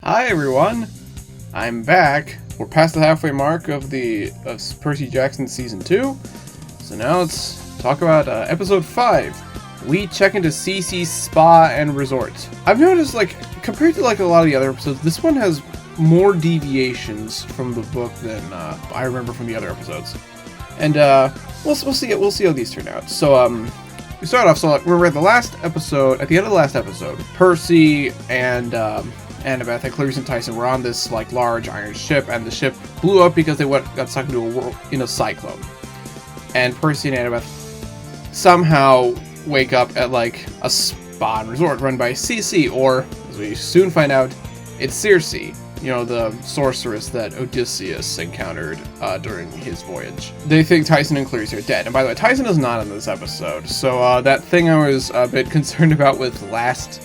Hi everyone, I'm back. We're past the halfway mark of Percy Jackson Season 2, so now let's talk about Episode 5. We check into Cece's Spa and Resort. I've noticed, compared to a lot of the other episodes, this one has more deviations from the book than I remember from the other episodes. And we'll see how these turn out. So we start off, we're at the last episode, at the end of the last episode, Percy and Annabeth and Clarice and Tyson were on this large iron ship, and the ship blew up because they got sucked into a cyclone. And Percy and Annabeth somehow wake up at a spa and resort run by Cece, or as we soon find out, it's Circe, the sorceress that Odysseus encountered during his voyage. They think Tyson and Clarice are dead, and by the way, Tyson is not in this episode. So that thing I was a bit concerned about with last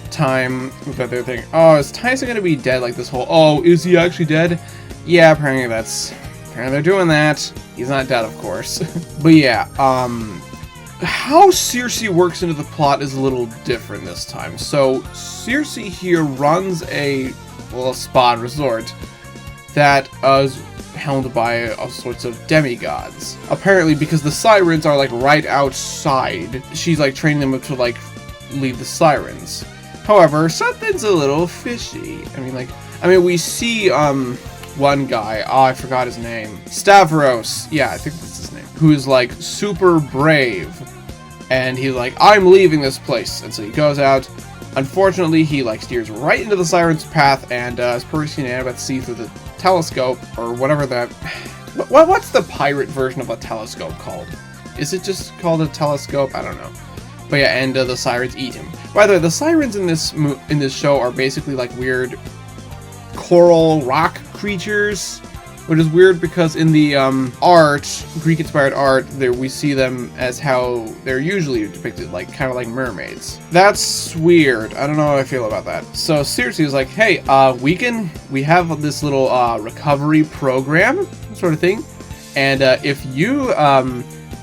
time, that they're thinking, oh, is Tyson gonna be dead? This whole, oh, is he actually dead? Yeah, apparently they're doing that. He's not dead, of course. But yeah, how Circe works into the plot is a little different this time. So Circe here runs a spa and resort that is held by all sorts of demigods. Apparently, because the sirens are right outside, she's training them to leave the sirens. However, something's a little fishy. I mean, we see one guy. Oh, I forgot his name. Stavros. Yeah, I think that's his name. Who's super brave, and he's I'm leaving this place, and so he goes out. Unfortunately, he steers right into the siren's path, and as Percy and Annabeth see through the telescope, or whatever that. What's the pirate version of a telescope called? Is it just called a telescope? I don't know. But yeah, and the sirens eat him. By the way, the sirens in this show are basically weird coral rock creatures, which is weird because in the art, Greek-inspired art, we see them as how they're usually depicted, kind of like mermaids. That's weird. I don't know how I feel about that. So Circe is hey, we have this little recovery program sort of thing, and if you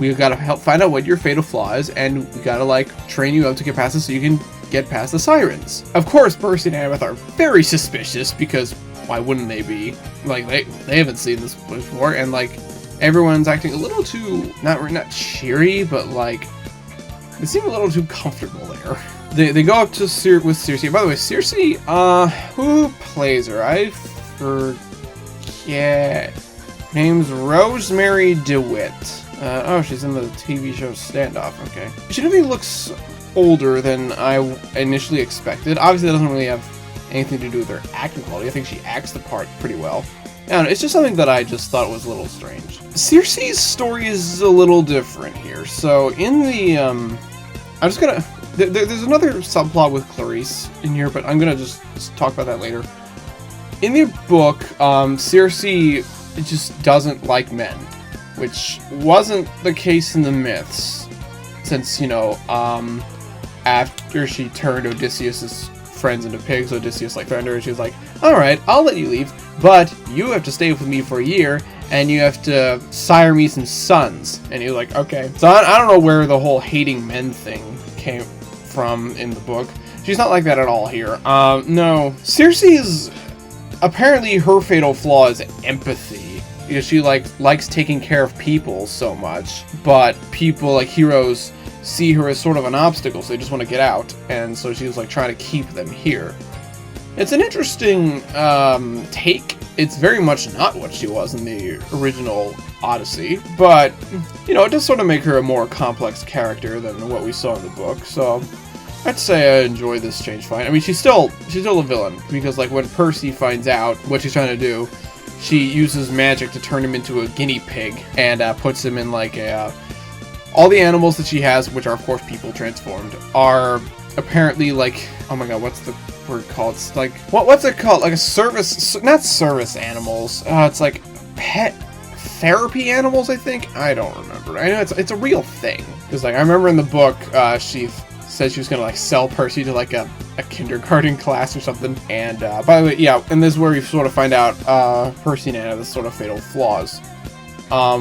we've got to help find out what your fatal flaw is, and we got to train you up to get past it so you can get past the sirens. Of course, Percy and Annabeth are very suspicious, because why wouldn't they be? They haven't seen this before, and everyone's acting a little too not cheery, but they seem a little too comfortable there. They go up to with Circe. By the way, Circe, who plays her? I forget. Name's Rosemary DeWitt. Oh, she's in the TV show Standoff. Okay. She definitely looks older than I initially expected. Obviously, that doesn't really have anything to do with her acting quality. I think she acts the part pretty well. I don't know, it's just something that I just thought was a little strange. Circe's story is a little different here. So in the, I'm just gonna, there's another subplot with Clarice in here, but I'm gonna just talk about that later. In the book, Circe just doesn't like men, which wasn't the case in the myths, since, after she turned Odysseus's friends into pigs, Odysseus threatened her, and she was alright, I'll let you leave, but you have to stay with me for a year, and you have to sire me some sons. And he was okay. So I don't know where the whole hating men thing came from in the book. She's not like that at all here. No. Circe is, apparently her fatal flaw is empathy. Because she likes taking care of people so much, but people heroes see her as sort of an obstacle, so they just want to get out, and so she's trying to keep them here. It's an interesting take. It's very much not what she was in the original Odyssey, but it does sort of make her a more complex character than what we saw in the book. So I'd say I enjoy this change fine. I mean, she's still a villain, because when Percy finds out what she's trying to do, she uses magic to turn him into a guinea pig, and puts him in all the animals that she has, which are of course people transformed, are apparently oh my god, what's the word called? It's what's it called? A service, not service animals. It's pet therapy animals, I think. I don't remember. I know it's a real thing, because I remember in the book, she said she was gonna sell Percy to a kindergarten class or something. And by the way, yeah, and this is where we sort of find out Percy and Annabeth's sort of fatal flaws.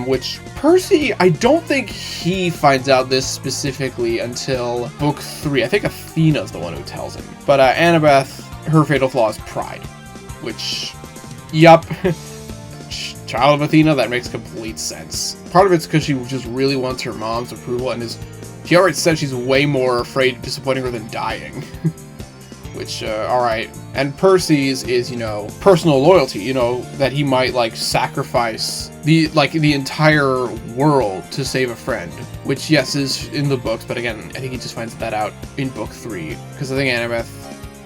Which Percy, I don't think he finds out this specifically until book 3. I think Athena's the one who tells him. But Annabeth her fatal flaw is pride, which, yup, child of Athena, that makes complete sense. Part of it's because she just really wants her mom's approval, and she already said she's way more afraid of disappointing her than dying. Which, alright. And Percy's is, personal loyalty, that he might, like, sacrifice the entire world to save a friend. Which, yes, is in the books, but again, I think he just finds that out in book 3. Because I think Annabeth,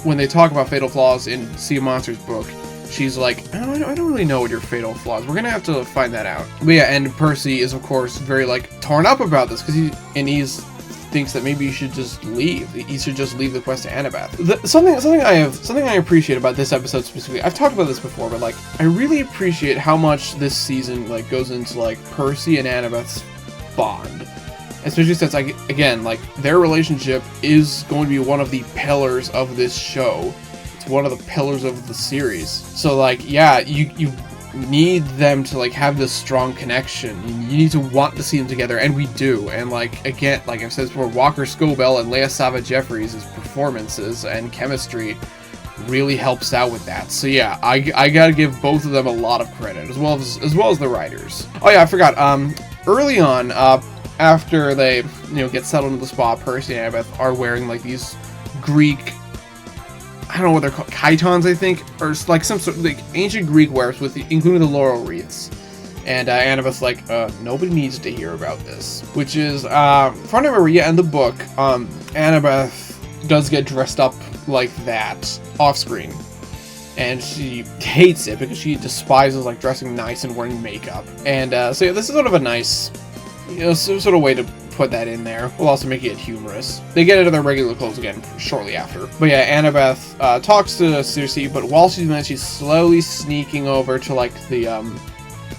when they talk about fatal flaws in Sea of Monsters book, she's like, oh, I don't really know what your fatal flaws. We're gonna have to find that out. But yeah, and Percy is, of course, very, like, torn up about this, because he's thinks that maybe you should just leave. You should just leave the quest to Annabeth. Something I appreciate about this episode specifically. I've talked about this before, but like I really appreciate how much this season like goes into like Percy and Annabeth's bond. Especially since like again, like their relationship is going to be one of the pillars of this show. It's one of the pillars of the series. So like yeah, you need them to like have this strong connection. You need to want to see them together, and we do. And like again, like I've said before, Walker Scobell and Leia Sava Jeffries' performances and chemistry really helps out with that. So yeah, I gotta give both of them a lot of credit, as well as the writers. Oh yeah, I forgot. Early on, after they get settled into the spa, Percy and Annabeth are wearing like these Greek, I don't know what they're called, chitons, I think, or like some sort of like ancient Greek wares with including the laurel wreaths. And Annabeth's like, nobody needs to hear about this. Which is, from what I remember, yeah, in the book, Annabeth does get dressed up like that off screen. And she hates it because she despises like dressing nice and wearing makeup. And so yeah, this is sort of a nice, sort of way to put that in there. We'll also make it humorous. They get into their regular clothes again shortly after. But yeah, Annabeth talks to Circe, but while she's doing that, she's slowly sneaking over to like the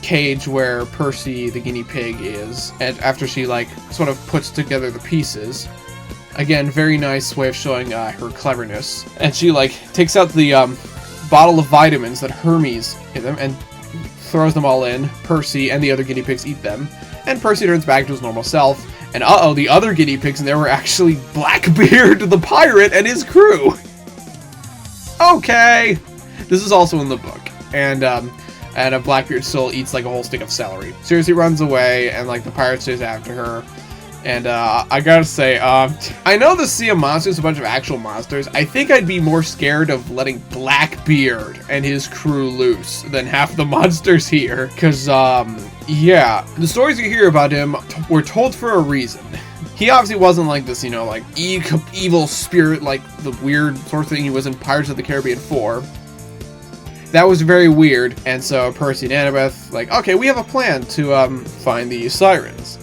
cage where Percy the guinea pig is. And after she like sort of puts together the pieces, again, very nice way of showing her cleverness. And she like takes out the bottle of vitamins that Hermes gave them and throws them all in. Percy and the other guinea pigs eat them. And Percy turns back to his normal self. And the other guinea pigs in there were actually Blackbeard the pirate and his crew. Okay, this is also in the book, and Blackbeard still eats like a whole stick of celery. Circe runs away, and like the pirate stays after her. And I gotta say, I know the Sea of Monsters is a bunch of actual monsters. I think I'd be more scared of letting Blackbeard and his crew loose than half the monsters here. Because, yeah, the stories you hear about him were told for a reason. He obviously wasn't like this, like evil spirit, like the weird sort of thing he was in Pirates of the Caribbean 4. That was very weird. And so Percy and Annabeth, like, okay, we have a plan to find the sirens.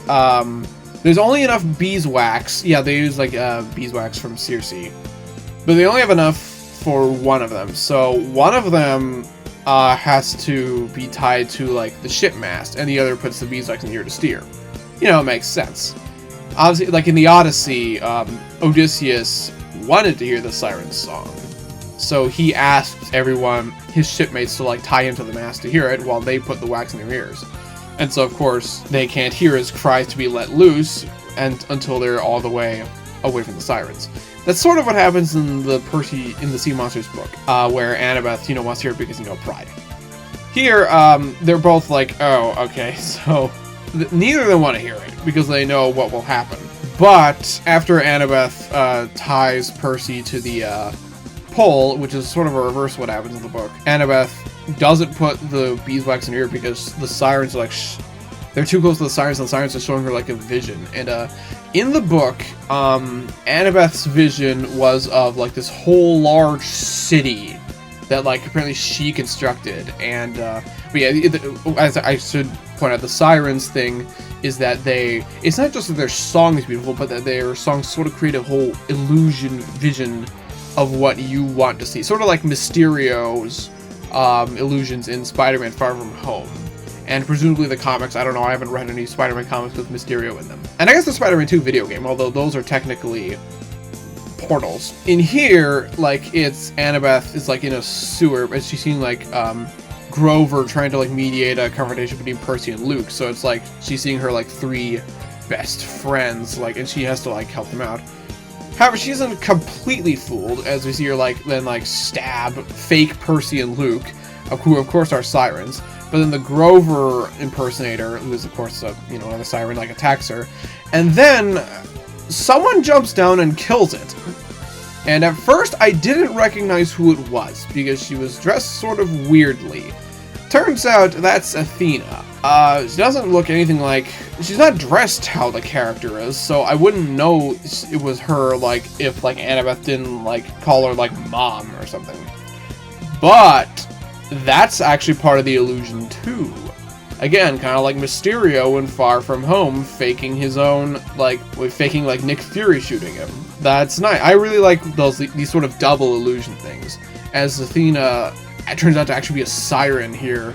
There's only enough beeswax. Yeah, they use like beeswax from Circe, but they only have enough for one of them. So one of them has to be tied to like the ship mast, and the other puts the beeswax in the air to steer. It makes sense. Obviously, like in the Odyssey, Odysseus wanted to hear the siren's song, so he asked everyone, his shipmates, to like tie him to the mast to hear it, while they put the wax in their ears. And so, of course, they can't hear his cries to be let loose until they're all the way away from the sirens. That's sort of what happens in the Sea Monsters book, where Annabeth, wants to hear it because, pride. Here, they're both like, oh, okay, so neither of them want to hear it because they know what will happen. But after Annabeth ties Percy to the pole, which is sort of a reverse of what happens in the book, Annabeth doesn't put the beeswax in her ear because the sirens are like they're too close to the sirens, and the sirens are showing her like a vision. And in the book, Annabeth's vision was of like this whole large city that like apparently she constructed. And but yeah, as I should point out, the sirens thing is that it's not just that their song is beautiful, but that their songs sort of create a whole vision of what you want to see, sort of like Mysterio's illusions in Spider-Man Far From Home. And presumably the comics, I don't know, I haven't read any Spider-Man comics with Mysterio in them. And I guess the Spider-Man 2 video game, although those are technically portals. In here, like, it's Annabeth is like in a sewer, but she's seeing like Grover trying to like mediate a confrontation between Percy and Luke. So it's like she's seeing her like 3 best friends, like, and she has to like help them out. However, she isn't completely fooled, as we see her then stab fake Percy and Luke, who of course are sirens. But then the Grover impersonator, who is of course another siren, attacks her, and then someone jumps down and kills it. And at first, I didn't recognize who it was, because she was dressed sort of weirdly. Turns out, that's Athena. She doesn't look anything like... She's not dressed how the character is, so I wouldn't know it was her, if, Annabeth didn't, call her, Mom or something. But that's actually part of the illusion, too. Again, kind of like Mysterio in Far From Home, faking his own, faking, Nick Fury shooting him. That's nice. I really like these sort of double illusion things. As Athena, it turns out to actually be a siren here.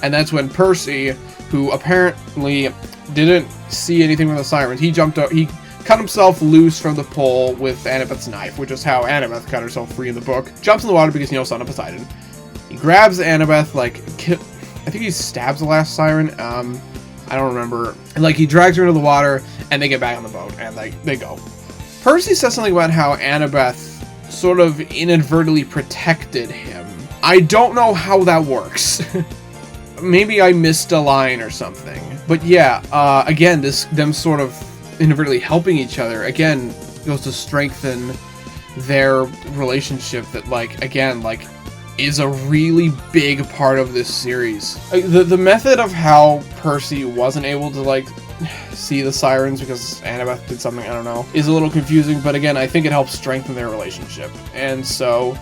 And that's when Percy, who apparently didn't see anything from the sirens, he cut himself loose from the pole with Annabeth's knife, which is how Annabeth cut herself free in the book. Jumps in the water because, son of Poseidon. He grabs Annabeth, I think he stabs the last siren. I don't remember. And, he drags her into the water, and they get back on the boat, and, they go. Percy says something about how Annabeth sort of inadvertently protected him. I don't know how that works. Maybe I missed a line or something. But yeah, again, them sort of inadvertently helping each other, again, goes to strengthen their relationship that, is a really big part of this series. The method of how Percy wasn't able to, see the sirens because Annabeth did something, I don't know, is a little confusing, but again, I think it helps strengthen their relationship. And so,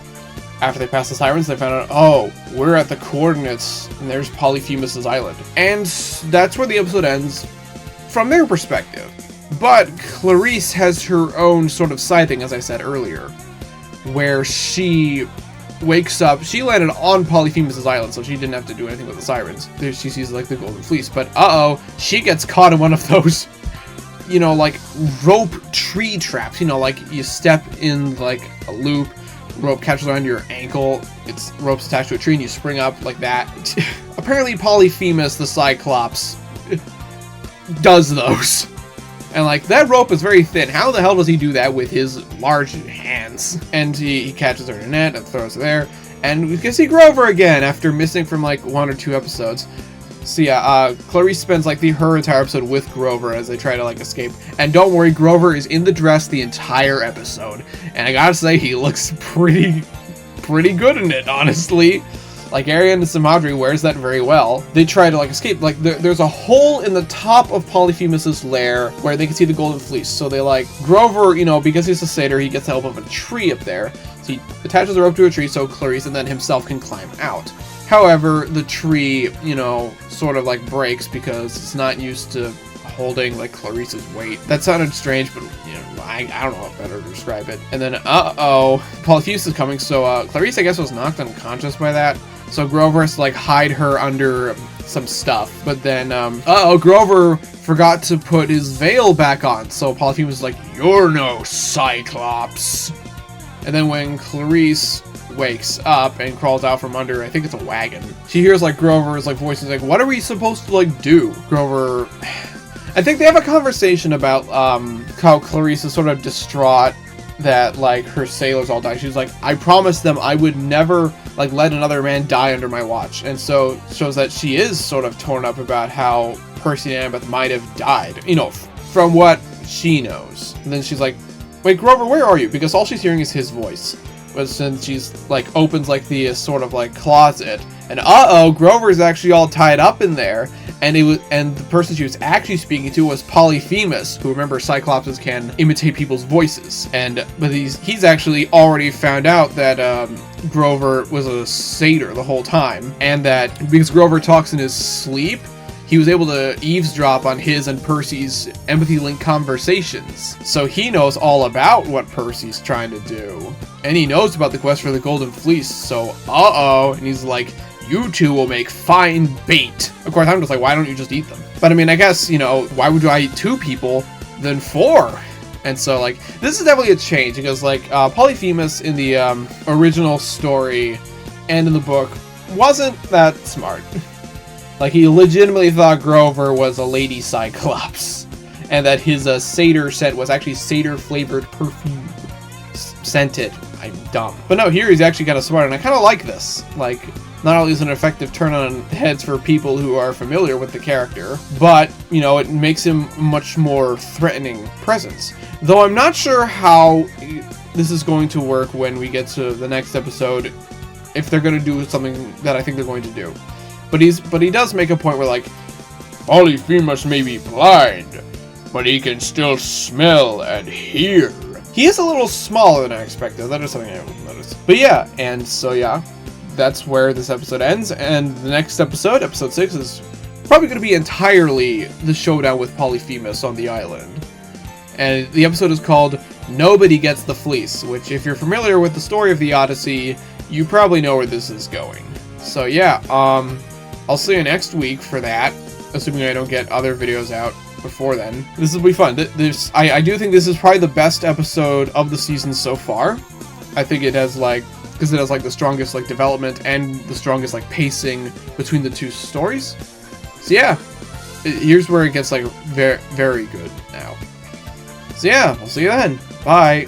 after they passed the sirens, they found out, oh, we're at the coordinates, and there's Polyphemus' island. And that's where the episode ends, from their perspective. But Clarice has her own sort of side thing, as I said earlier, where she wakes up. She landed on Polyphemus' island, so she didn't have to do anything with the sirens. There she sees, the golden fleece. But, she gets caught in one of those, rope tree traps. You step in, a loop, rope catches around your ankle, rope's attached to a tree, and you spring up like that. Apparently Polyphemus, the Cyclops, does those. And, that rope is very thin. How the hell does he do that with his large hands? And he catches her in a net and throws her there. And we can see Grover again after missing from, 1 or 2 episodes. So yeah, Clarice spends, her entire episode with Grover as they try to, escape. And don't worry, Grover is in the dress the entire episode. And I gotta say, he looks pretty good in it, honestly. Arion and Samadri wears that very well. They try to, escape. There's a hole in the top of Polyphemus' lair where they can see the golden fleece. So they, Grover, because he's a satyr, he gets the help of a tree up there. So he attaches the rope to a tree so Clarice and then himself can climb out. However, the tree, sort of, breaks because it's not used to holding, Clarice's weight. That sounded strange, but, I don't know how better to describe it. And then, Polyphemus is coming, so, Clarice, I guess, was knocked unconscious by that. So Grover has to, hide her under some stuff. But then, Grover forgot to put his veil back on. So Polyphemus is like, "You're no Cyclops." And then when Clarice wakes up and crawls out from under, I think it's a wagon, she hears, Grover's, voice. Is what are we supposed to, do? Grover... I think they have a conversation about, how Clarice is sort of distraught that, her sailors all die. She's like, I promised them I would never, let another man die under my watch. And so, shows that she is sort of torn up about how Percy and Annabeth might have died, from what she knows. And then she's like, wait, Grover, where are you? Because all she's hearing is his voice. But since she's, opens, the sort of, closet, and Grover's actually all tied up in there. And the person she was actually speaking to was Polyphemus, who, remember, Cyclopses can imitate people's voices. But he's actually already found out that Grover was a satyr the whole time, and that because Grover talks in his sleep, he was able to eavesdrop on his and Percy's empathy-linked conversations. So he knows all about what Percy's trying to do, and he knows about the quest for the Golden Fleece. So and he's like, you two will make fine bait. Of course, I'm just like, why don't you just eat them? But I mean, I guess, why would I eat 2 people than 4? And so, this is definitely a change, because, Polyphemus in the original story and in the book wasn't that smart. He legitimately thought Grover was a lady Cyclops, and that his satyr scent was actually satyr-flavored perfume. sent it. I'm dumb. But no, here he's actually kind of smart, and I kind of like this. Like, not only is it an effective turn on heads for people who are familiar with the character, but, you know, it makes him a much more threatening presence. Though I'm not sure how this is going to work when we get to the next episode, if they're going to do something that I think they're going to do. But he does make a point where, like, Polyphemus may be blind, but he can still smell and hear. He is a little smaller than I expected. That is something I noticed. But yeah, and so yeah, that's where this episode ends. And the next episode, episode 6, is probably going to be entirely the showdown with Polyphemus on the island. And the episode is called Nobody Gets the Fleece, which, if you're familiar with the story of the Odyssey, you probably know where this is going. So yeah, I'll see you next week for that, assuming I don't get other videos out before then. This will be fun. I do think this is probably the best episode of the season so far. I think it has, like, because it has, like, the strongest, like, development and the strongest, like, pacing between the two stories. So yeah, here's where it gets, like, very, very good now. So yeah, I'll see you then. Bye.